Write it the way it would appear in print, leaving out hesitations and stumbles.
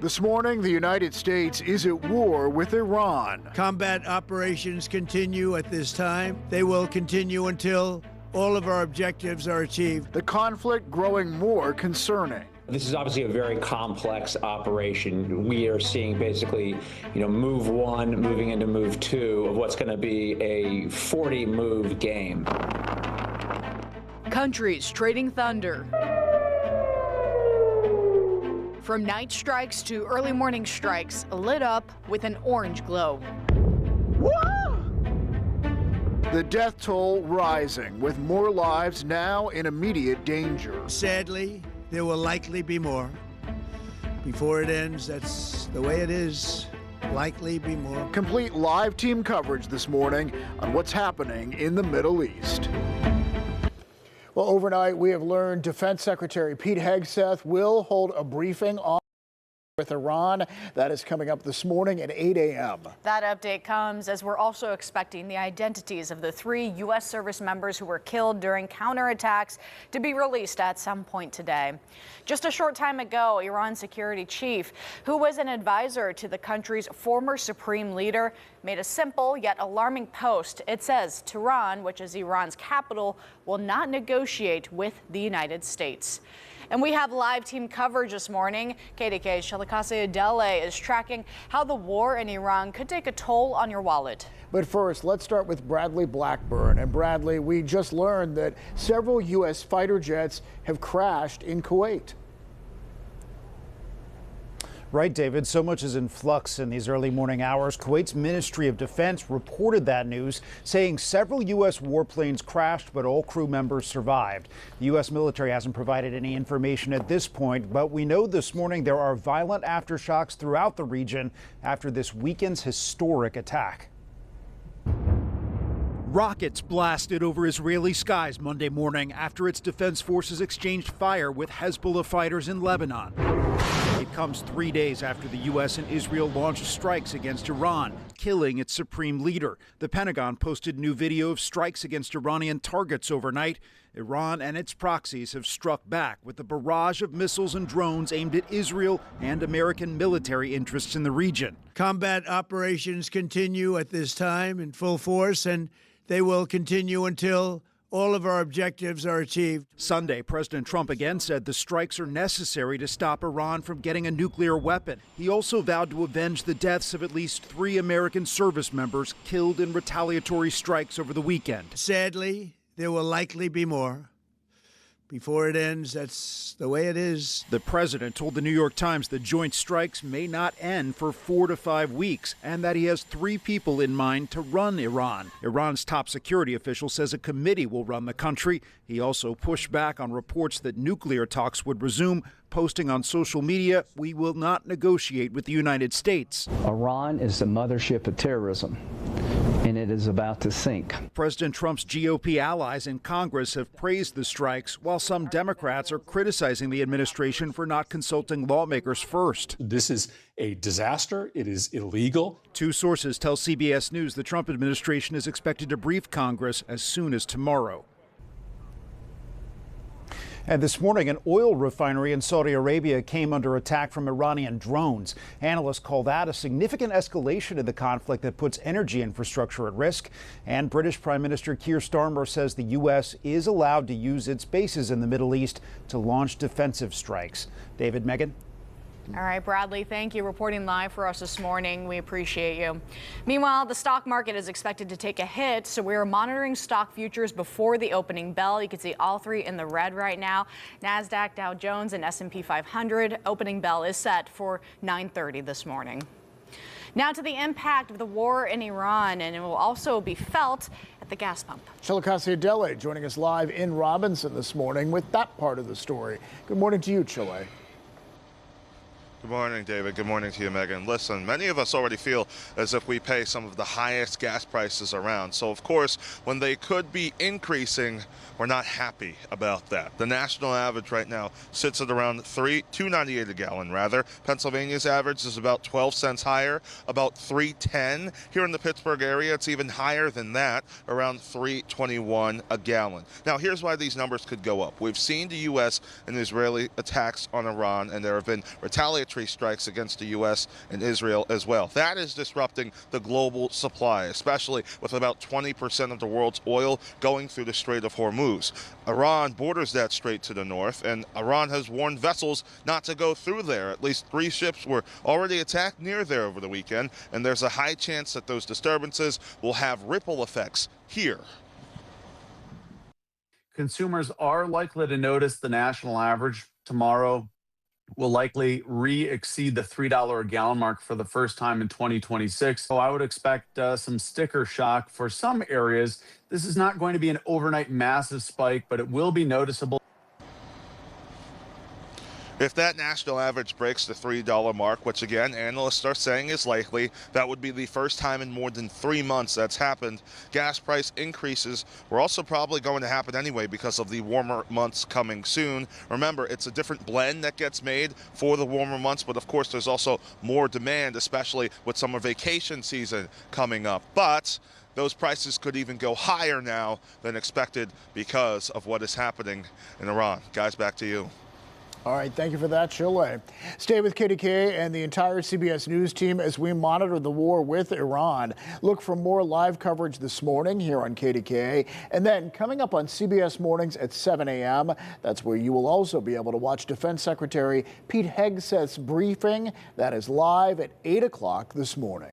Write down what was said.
This morning, the United States is at war with Iran. Combat operations continue at this time. They will continue until all of our objectives are achieved. The conflict growing more concerning. This is obviously a very complex operation. We are seeing basically, move one moving into move two of what's going to be a 40-move game. Countries trading thunder. From night strikes to early morning strikes, lit up with an orange glow. The death toll rising, with more lives now in immediate danger. Sadly, there will likely be more. Before it ends, that's the way it is. Likely be more. Complete live team coverage this morning on what's happening in the Middle East. Well, overnight, we have learned Defense Secretary Pete Hegseth will hold a briefing on with Iran. That is coming up this morning at 8 a.m. That update comes as we're also expecting the identities of the 3 U.S. service members who were killed during counterattacks to be released at some point today. Just a short time ago, Iran's security chief, who was an advisor to the country's former supreme leader, made a simple yet alarming post. It says Tehran, which is Iran's capital, will not negotiate with the United States. And we have live team coverage this morning. KDKA's Adele is tracking how the war in Iran could take a toll on your wallet. But first, let's start with Bradley Blackburn. And Bradley, we just learned that several U.S. fighter jets have crashed in Kuwait. Right, David. So much is in flux in these early morning hours. Kuwait's Ministry of Defense reported that news, saying several U.S. warplanes crashed, but all crew members survived. The U.S. military hasn't provided any information at this point, but we know this morning there are violent aftershocks throughout the region after this weekend's historic attack. Rockets blasted over Israeli skies Monday morning after its defense forces exchanged fire with Hezbollah fighters in Lebanon. It comes 3 days after the U.S. and Israel launched strikes against Iran, killing its supreme leader. The Pentagon posted new video of strikes against Iranian targets overnight. Iran and its proxies have struck back with a barrage of missiles and drones aimed at Israel and American military interests in the region. Combat operations continue at this time in full force, and they will continue until all of our objectives are achieved. Sunday, President Trump again said the strikes are necessary to stop Iran from getting a nuclear weapon. He also vowed to avenge the deaths of at least 3 American service members killed in retaliatory strikes over the weekend. Sadly, there will likely be more. Before it ends, that's the way it is. The president told the New York Times the joint strikes may not end for 4 to 5 weeks and that he has 3 people in mind to run Iran. Iran's top security official says a committee will run the country. He also pushed back on reports that nuclear talks would resume, posting on social media, "We will not negotiate with the United States." Iran is the mothership of terrorism, and it is about to sink. President Trump's GOP allies in Congress have praised the strikes, while some Democrats are criticizing the administration for not consulting lawmakers first. This is a disaster. It is illegal. 2 sources tell CBS News the Trump administration is expected to brief Congress as soon as tomorrow. And this morning, an oil refinery in Saudi Arabia came under attack from Iranian drones. Analysts call that a significant escalation in the conflict that puts energy infrastructure at risk. And British Prime Minister Keir Starmer says the U.S. is allowed to use its bases in the Middle East to launch defensive strikes. David, Megan? All right, Bradley, thank you. Reporting live for us this morning. We appreciate you. Meanwhile, the stock market is expected to take a hit, so we are monitoring stock futures before the opening bell. You can see all 3 in the red right now. NASDAQ, Dow Jones, and S&P 500. Opening bell is set for 9:30 this morning. Now to the impact of the war in Iran, and it will also be felt at the gas pump. Adele joining us live in Robinson this morning with that part of the story. Good morning to you, Chile. Good morning, David. Good morning to you, Megan. Listen, many of us already feel as if we pay some of the highest gas prices around. So, of course, when they could be increasing, we're not happy about that. The national average right now sits at around $2.98 a gallon, rather. Pennsylvania's average is about 12 cents higher, about $3.10. Here in the Pittsburgh area, it's even higher than that, around $3.21 a gallon. Now, here's why these numbers could go up. We've seen the U.S. and Israeli attacks on Iran, and there have been retaliatory retaliatory strikes against the U.S. and Israel as well. That is disrupting the global supply, especially with about 20% of the world's oil going through the Strait of Hormuz. Iran borders that strait to the north, and Iran has warned vessels not to go through there. At least 3 ships were already attacked near there over the weekend, and there's a high chance that those disturbances will have ripple effects here. Consumers are likely to notice the national average tomorrow will likely exceed the $3 a gallon mark for the first time in 2026. So I would expect some sticker shock for some areas. This is not going to be an overnight massive spike, but it will be noticeable. If that national average breaks the $3 mark, which again, analysts are saying is likely, that would be the first time in more than 3 months that's happened. Gas price increases were also probably going to happen anyway because of the warmer months coming soon. Remember, it's a different blend that gets made for the warmer months, but of course there's also more demand, especially with summer vacation season coming up. But those prices could even go higher now than expected because of what is happening in Iran. Guys, back to you. All right, thank you for that, Chile. Stay with KDKA and the entire CBS News team as we monitor the war with Iran. Look for more live coverage this morning here on KDKA. And then coming up on CBS Mornings at 7 a.m., that's where you will also be able to watch Defense Secretary Pete Hegseth's briefing. That is live at 8 o'clock this morning.